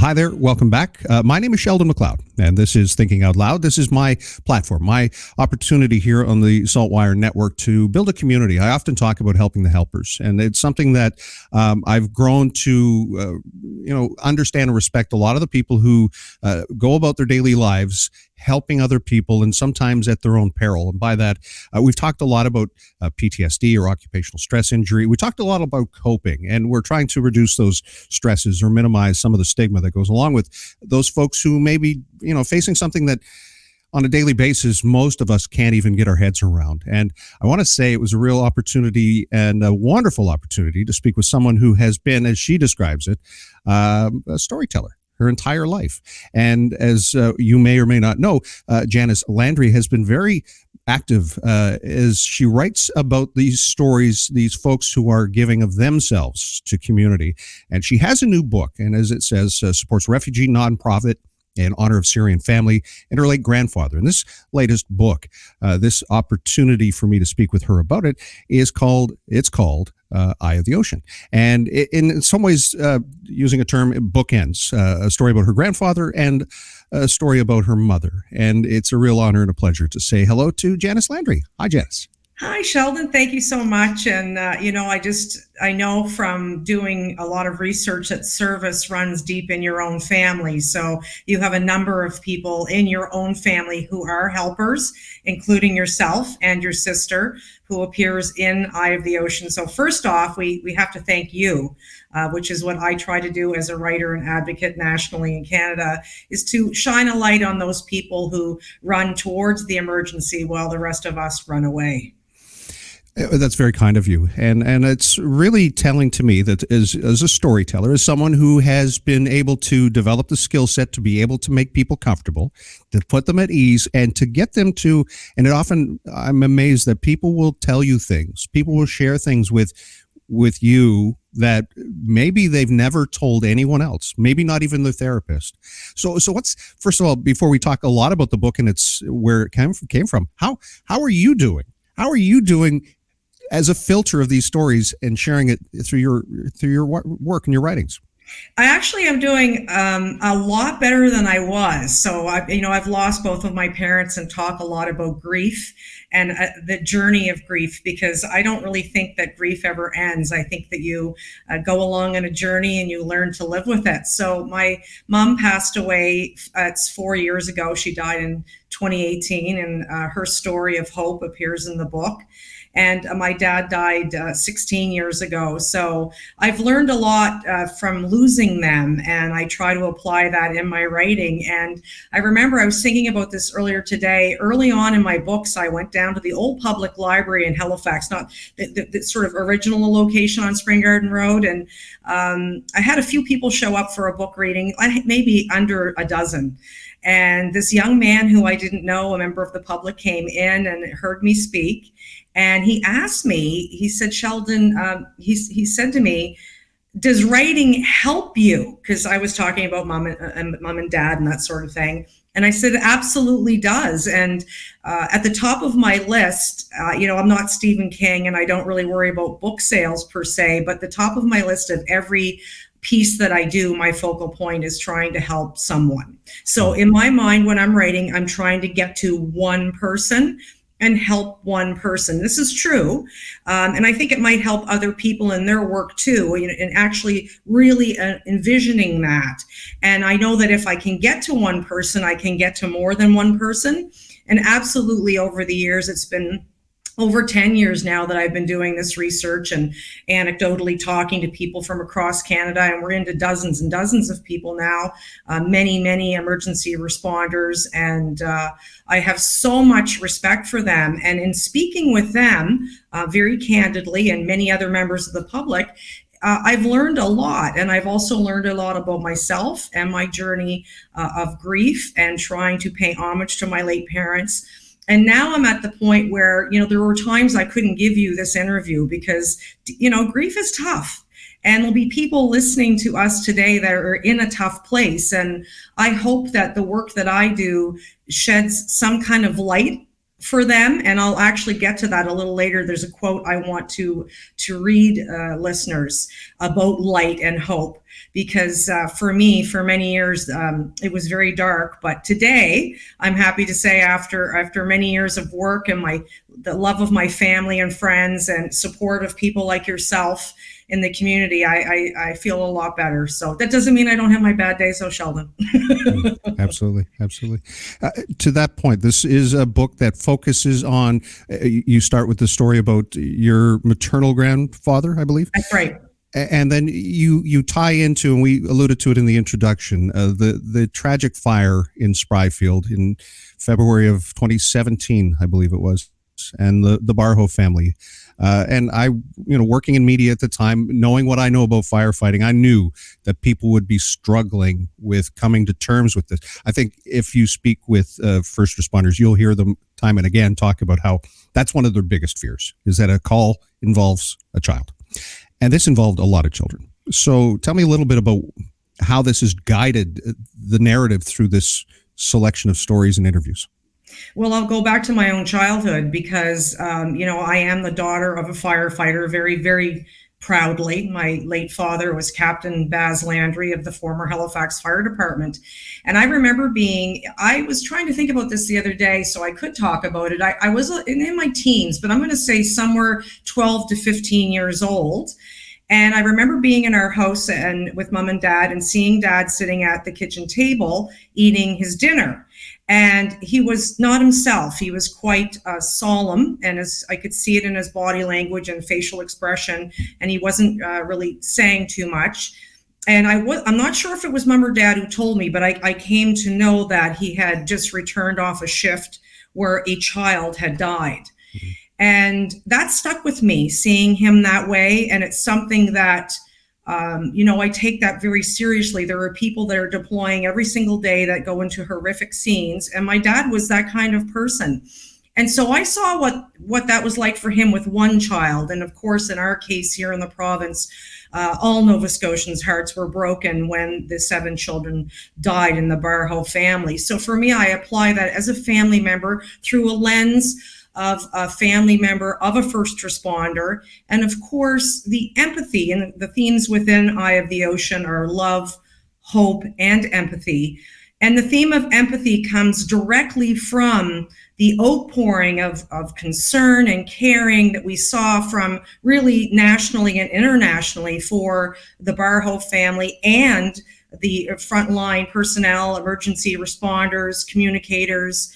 Hi there. Welcome back. My name is Sheldon McLeod, and this is Thinking Out Loud. This is my platform, my opportunity here on the Saltwire Network to build a community. I often talk about helping the helpers, and it's something that I've grown to, understand and respect a lot of the people who go about their daily lives helping other people, and sometimes at their own peril. And by that, we've talked a lot about PTSD or occupational stress injury. We talked a lot about coping, and we're trying to reduce those stresses or minimize some of the stigma that goes along with those folks who may be, facing something that on a daily basis, most of us can't even get our heads around. And I want to say it was a real opportunity and a wonderful opportunity to speak with someone who has been, as she describes it, a storyteller her entire life. And as you may or may not know, Janice Landry has been very active as she writes about these stories, these folks who are giving of themselves to community. And she has a new book, and as it says, supports refugee nonprofit in honor of Syrian family and her late grandfather. And this latest book, this opportunity for me to speak with her about it is called Eye of the Ocean. And in some ways, using a term, bookends, a story about her grandfather and a story about her mother. And it's a real honor and a pleasure to say hello to Janice Landry. Hi, Janice. Hi, Sheldon. Thank you so much. And, I know from doing a lot of research that service runs deep in your own family. So you have a number of people in your own family who are helpers, including yourself and your sister, who appears in Eye of the Ocean. So first off, we have to thank you, which is what I try to do as a writer and advocate nationally in Canada, is to shine a light on those people who run towards the emergency while the rest of us run away. That's very kind of you. And it's really telling to me that as a storyteller, as someone who has been able to develop the skill set to be able to make people comfortable, to put them at ease, and to get them to, and I'm amazed that people will tell you things, people will share things with you that maybe they've never told anyone else, maybe not even the therapist. So what's, first of all, before we talk a lot about the book and it's where it came from, how are you doing? How are you doing as a filter of these stories and sharing it through your work and your writings? I actually am doing a lot better than I was. So I've lost both of my parents and talk a lot about grief and the journey of grief, because I don't really think that grief ever ends. I think that you go along on a journey and you learn to live with it. So my mom passed away, it's 4 years ago. She died in 2018, and her story of hope appears in the book. And my dad died 16 years ago. So I've learned a lot from losing them, and I try to apply that in my writing. And I remember I was thinking about this earlier today. Early on in my books, I went down to the old public library in Halifax, not the sort of original location on Spring Garden Road. And I had a few people show up for a book reading, maybe under a dozen. And this young man who I didn't know, a member of the public, came in and heard me speak. And he asked me, he said, Sheldon, he said to me, does writing help you? Because I was talking about mom and dad and that sort of thing. And I said, it absolutely does. And at the top of my list, I'm not Stephen King and I don't really worry about book sales per se, but the top of my list of every piece that I do, my focal point is trying to help someone. So in my mind, when I'm writing, I'm trying to get to one person and help one person. This is true. And I think it might help other people in their work too, and actually really envisioning that. And I know that if I can get to one person, I can get to more than one person. And absolutely over the years, it's been over 10 years now that I've been doing this research and anecdotally talking to people from across Canada, and we're into dozens and dozens of people now, many emergency responders, and I have so much respect for them. And in speaking with them very candidly, and many other members of the public, I've learned a lot, and I've also learned a lot about myself and my journey of grief and trying to pay homage to my late parents. And now I'm at the point where, there were times I couldn't give you this interview because, grief is tough. And there'll be people listening to us today that are in a tough place. And I hope that the work that I do sheds some kind of light for them. And I'll actually get to that a little later. There's a quote I want to read listeners about light and hope. because for me, for many years, it was very dark. But today, I'm happy to say, after many years of work and the love of my family and friends and support of people like yourself in the community, I feel a lot better. So that doesn't mean I don't have my bad days, though, Sheldon. Absolutely. To that point, this is a book that focuses on, you start with the story about your maternal grandfather, I believe. That's right. And then you tie into, and we alluded to it in the introduction, the tragic fire in Spryfield in February of 2017, I believe it was, and the Barho family. And I, working in media at the time, knowing what I know about firefighting, I knew that people would be struggling with coming to terms with this. I think if you speak with first responders, you'll hear them time and again talk about how that's one of their biggest fears, is that a call involves a child. And this involved a lot of children. So tell me a little bit about how this has guided the narrative through this selection of stories and interviews. Well, I'll go back to my own childhood because, I am the daughter of a firefighter, very, very proudly. My late father was Captain Baz Landry of the former Halifax Fire Department. And I remember I was trying to think about this the other day so I could talk about it. I was in my teens, but I'm going to say somewhere 12 to 15 years old. And I remember being in our house and with mom and dad and seeing dad sitting at the kitchen table eating his dinner. And he was not himself. He was quite solemn, and I could see it in his body language and facial expression, and he wasn't really saying too much. And I'm not sure if it was mom or dad who told me, but I came to know that he had just returned off a shift where a child had died. Mm-hmm. And that stuck with me, seeing him that way. And it's something that, I take that very seriously. There are people that are deploying every single day that go into horrific scenes. And my dad was that kind of person. And so I saw what that was like for him with one child. And of course, in our case here in the province, all Nova Scotians' hearts were broken when the 7 children died in the Barho family. So for me, I apply that as a family member through a lens of a family member, of a first responder. And of course, the empathy, and the themes within Eye of the Ocean are love, hope, and empathy. And the theme of empathy comes directly from the outpouring of concern and caring that we saw from really nationally and internationally for the Barho family and the frontline personnel, emergency responders, communicators,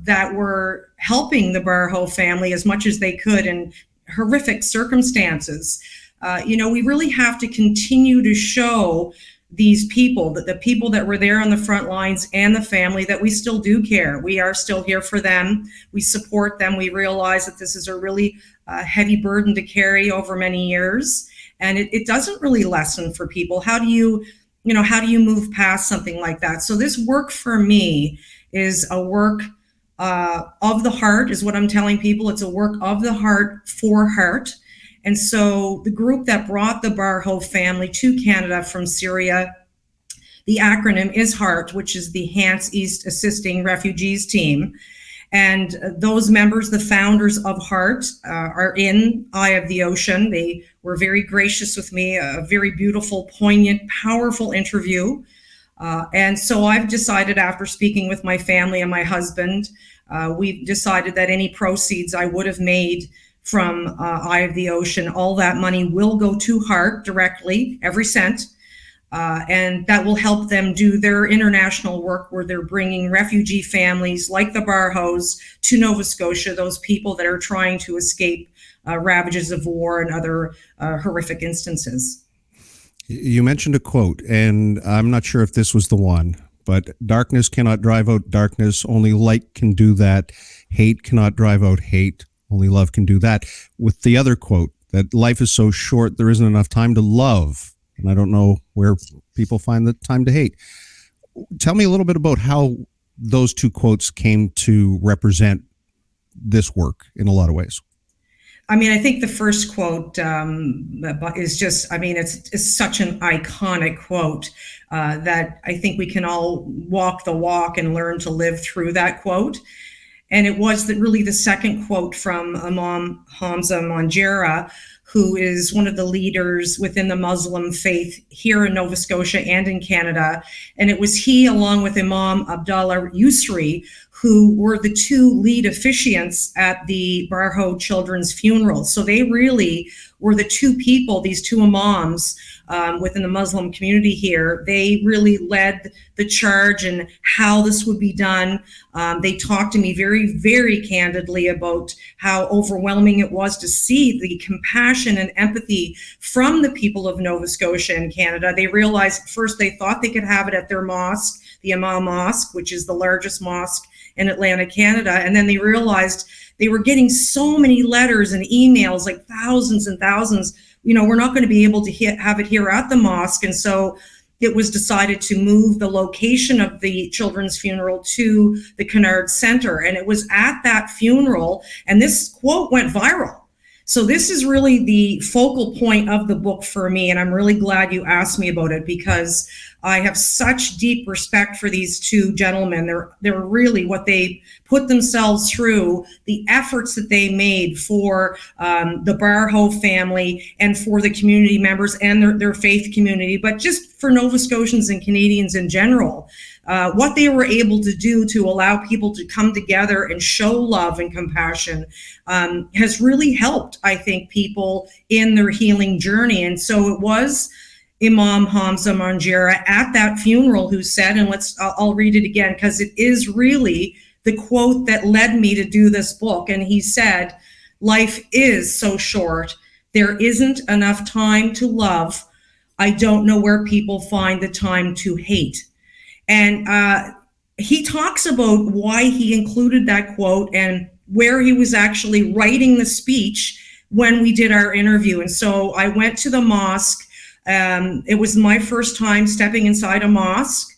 that were helping the Barho family as much as they could in horrific circumstances. We really have to continue to show these people, that the people that were there on the front lines and the family, that we still do care. We are still here for them. We support them. We realize that this is a really heavy burden to carry over many years. And it doesn't really lessen for people. How do you move past something like that? So this work for me is a work of the heart, is what I'm telling people. It's a work of the heart for heart. And so the group that brought the Barho family to Canada from Syria, the acronym is HEART, which is the Hants East Assisting Refugees Team. And those members, the founders of HEART, are in Eye of the Ocean. They were very gracious with me, a very beautiful, poignant, powerful interview. And so I've decided, after speaking with my family and my husband, we've decided that any proceeds I would have made from Eye of the Ocean, all that money will go to HEART directly, every cent. And that will help them do their international work where they're bringing refugee families like the Barhos to Nova Scotia, those people that are trying to escape ravages of war and other horrific instances. You mentioned a quote, and I'm not sure if this was the one, but darkness cannot drive out darkness. Only light can do that. Hate cannot drive out hate. Only love can do that. With the other quote, that life is so short, there isn't enough time to love. And I don't know where people find the time to hate. Tell me a little bit about how those two quotes came to represent this work in a lot of ways. I mean, I think the first quote is just, it's such an iconic quote that I think we can all walk the walk and learn to live through that quote. And it was really the second quote from Imam Hamzah Mangera, who is one of the leaders within the Muslim faith here in Nova Scotia and in Canada. And it was he, along with Imam Abdullah Yusri, who were the two lead officiants at the Barho children's funeral. So they really were the two people, these two imams within the Muslim community here. They really led the charge and how this would be done. They talked to me very, very candidly about how overwhelming it was to see the compassion and empathy from the people of Nova Scotia and Canada. They realized at first they thought they could have it at their mosque, the Imam Mosque, which is the largest mosque in Atlantic Canada. And then they realized they were getting so many letters and emails, like thousands and thousands. We're not going to be able to have it here at the mosque. And so it was decided to move the location of the children's funeral to the Kennard Center. And it was at that funeral, and this quote went viral. So this is really the focal point of the book for me, and I'm really glad you asked me about it, because I have such deep respect for these two gentlemen. They're really what they put themselves through, the efforts that they made for the Barho family and for the community members and their faith community, but just for Nova Scotians and Canadians in general. What they were able to do to allow people to come together and show love and compassion has really helped, I think, people in their healing journey. And so it was Imam Hamzah Mangera at that funeral who said, and I'll read it again because it is really the quote that led me to do this book. And he said, "Life is so short. There isn't enough time to love. I don't know where people find the time to hate." And he talks about why he included that quote and where he was actually writing the speech when we did our interview. And so I went to the mosque. It was my first time stepping inside a mosque.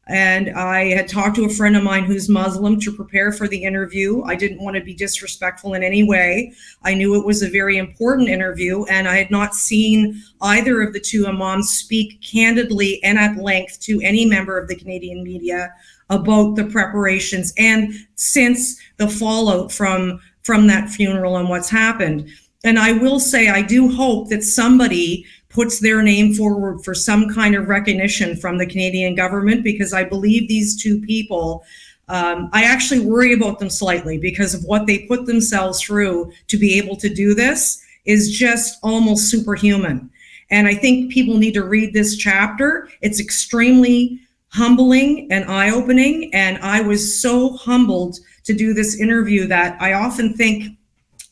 And I had talked to a friend of mine who's Muslim to prepare for the interview. I didn't want to be disrespectful in any way. I knew it was a very important interview, and I had not seen either of the two imams speak candidly and at length to any member of the Canadian media about the preparations and since the fallout from that funeral and what's happened. And I will say, I do hope that somebody puts their name forward for some kind of recognition from the Canadian government, because I believe these two people, I actually worry about them slightly because of what they put themselves through to be able to do this is just almost superhuman. And I think people need to read this chapter. It's extremely humbling and eye-opening. And I was so humbled to do this interview that I often think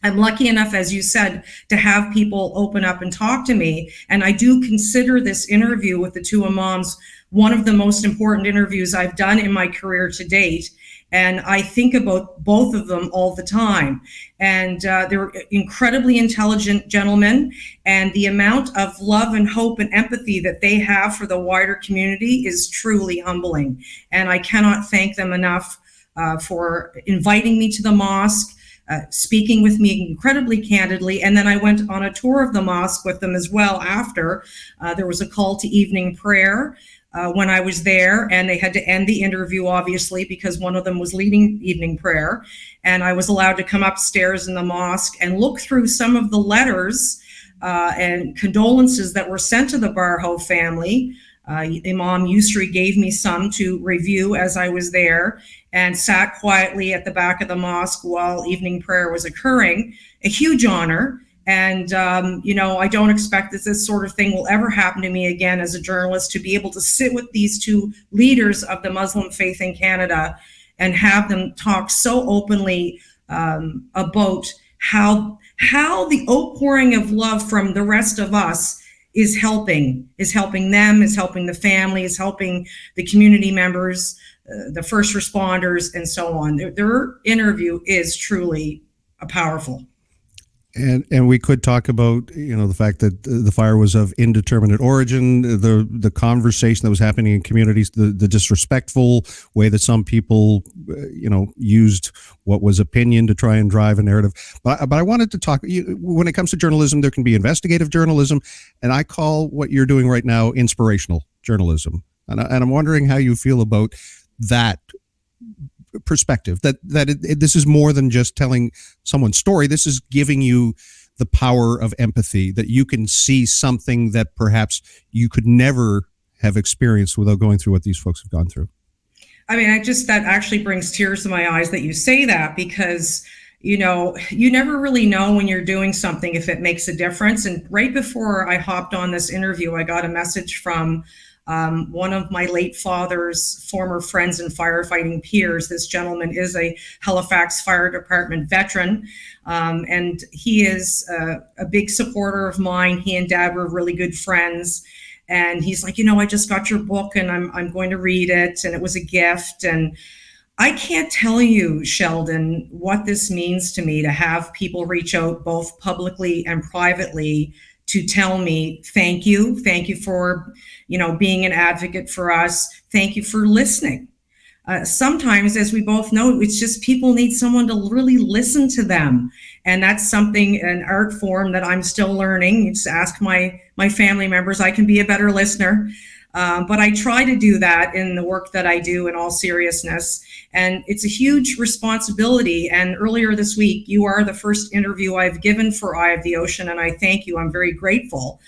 I'm lucky enough, as you said, to have people open up and talk to me. And I do consider this interview with the two imams one of the most important interviews I've done in my career to date. And I think about both of them all the time. And they're incredibly intelligent gentlemen. And the amount of love and hope and empathy that they have for the wider community is truly humbling. And I cannot thank them enough for inviting me to the mosque, speaking with me incredibly candidly. And then I went on a tour of the mosque with them as well after. There was a call to evening prayer when I was there, and they had to end the interview, obviously, because one of them was leading evening prayer. And I was allowed to come upstairs in the mosque and look through some of the letters and condolences that were sent to the Barho family. Imam Yusri gave me some to review as I was there, and sat quietly at the back of the mosque while evening prayer was occurring. A huge honor. And, I don't expect that this sort of thing will ever happen to me again as a journalist, to be able to sit with these two leaders of the Muslim faith in Canada and have them talk so openly about how the outpouring of love from the rest of us is helping them, is helping the family, is helping the community members, the first responders, and so on. Their interview is truly powerful. And we could talk about, the fact that the fire was of indeterminate origin, the conversation that was happening in communities, the disrespectful way that some people, used what was opinion to try and drive a narrative. But I wanted to talk, when it comes to journalism, there can be investigative journalism, and I call what you're doing right now inspirational journalism. And I'm wondering how you feel about that perspective, that this is more than just telling someone's story. This is giving you the power of empathy, that you can see something that perhaps you could never have experienced without going through what these folks have gone through. I mean, that actually brings tears to my eyes that you say that, because, you never really know when you're doing something if it makes a difference. And right before I hopped on this interview, I got a message from one of my late father's former friends and firefighting peers. This gentleman is a Halifax Fire Department veteran, and he is a big supporter of mine. He and Dad were really good friends. And he's like, I just got your book and I'm going to read it. And it was a gift. And I can't tell you, Sheldon, what this means to me to have people reach out both publicly and privately to tell me, thank you. Thank you for, being an advocate for us. Thank you for listening. Sometimes, as we both know, it's just people need someone to really listen to them. And that's something, an art form that I'm still learning. You just ask my family members. I can be a better listener. But I try to do that in the work that I do, in all seriousness. And it's a huge responsibility. And earlier this week, you are the first interview I've given for Eye of the Ocean, and I thank you. I'm very grateful.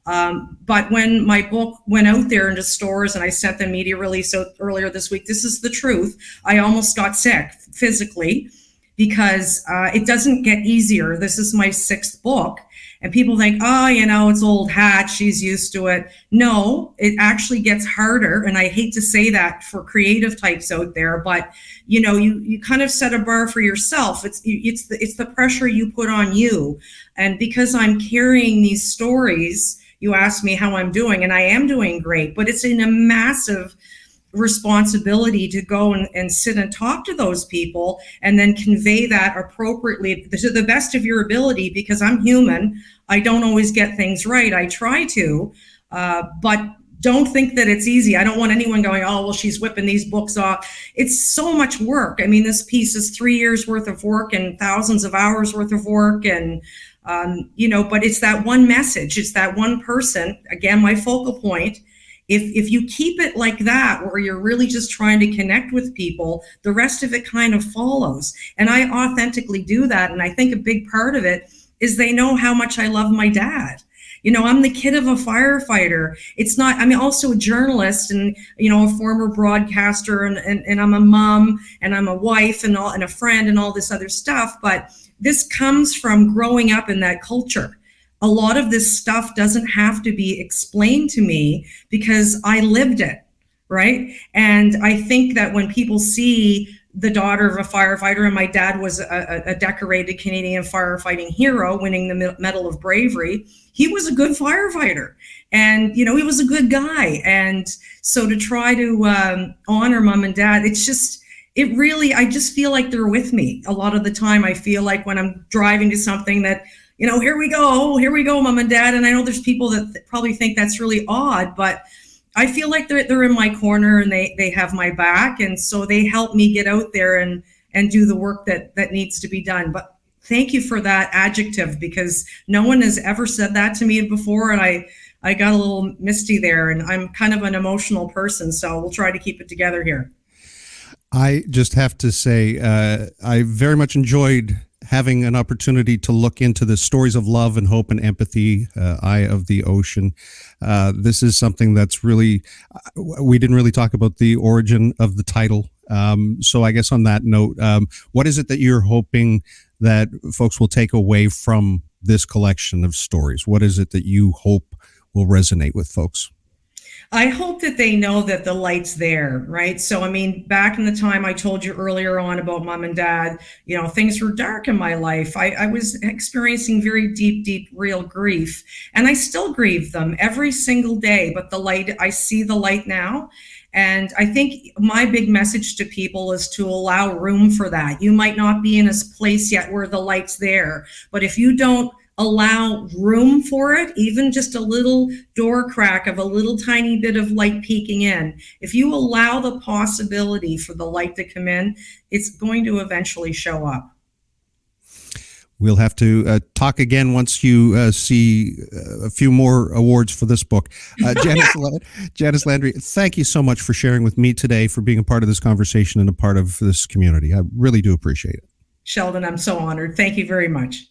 But when my book went out there into stores and I sent the media release out earlier this week, this is the truth. I almost got sick physically, because it doesn't get easier. This is my 6th book. And people think, it's old hat, she's used to it. No, it actually gets harder. And I hate to say that for creative types out there, but you kind of set a bar for yourself. It's the pressure you put on you. And because I'm carrying these stories, you asked me how I'm doing, and I am doing great, but it's in a massive responsibility to go and sit and talk to those people and then convey that appropriately to the best of your ability, because I'm human. I don't always get things right. I try to, but don't think that it's easy. I don't want anyone going, oh, well, she's whipping these books off. It's so much work. I mean, this piece is 3 years worth of work and thousands of hours worth of work. And, but it's that one message. It's that one person, again, my focal point. If you keep it like that, where you're really just trying to connect with people, the rest of it kind of follows. And I authentically do that. And I think a big part of it is they know how much I love my dad. I'm the kid of a firefighter. I'm also a journalist and, a former broadcaster, and I'm a mom and I'm a wife and a friend and all this other stuff. But this comes from growing up in that culture. A lot of this stuff doesn't have to be explained to me because I lived it, right? And I think that when people see the daughter of a firefighter, and my dad was a decorated Canadian firefighting hero, winning the Medal of Bravery, he was a good firefighter. And, he was a good guy. And so to try to honor mom and dad, I just feel like they're with me. A lot of the time, I feel like when I'm driving to something that, here we go, mom and dad. And I know there's people that probably think that's really odd, but I feel like they're in my corner and they have my back. And so they help me get out there and do the work that needs to be done. But thank you for that adjective, because no one has ever said that to me before. And I got a little misty there, and I'm kind of an emotional person. So we'll try to keep it together here. I just have to say, I very much enjoyed having an opportunity to look into the stories of love and hope and empathy, Eye of the Ocean. This is something that's really, we didn't really talk about the origin of the title. So I guess on that note, what is it that you're hoping that folks will take away from this collection of stories? What is it that you hope will resonate with folks? I hope that they know that the light's there, right? So, back in the time I told you earlier on about mom and dad, things were dark in my life. I was experiencing very deep, real grief, and I still grieve them every single day. But the light, I see the light now. And I think my big message to people is to allow room for that. You might not be in a place yet where the light's there, but if you don't allow room for it, even just a little door crack of a little tiny bit of light peeking in, if you allow the possibility for the light to come in, it's going to eventually show up. We'll have to talk again once you see a few more awards for this book. Janice Landry, thank you so much for sharing with me today, for being a part of this conversation and a part of this community. I really do appreciate it. Sheldon, I'm so honored. Thank you very much.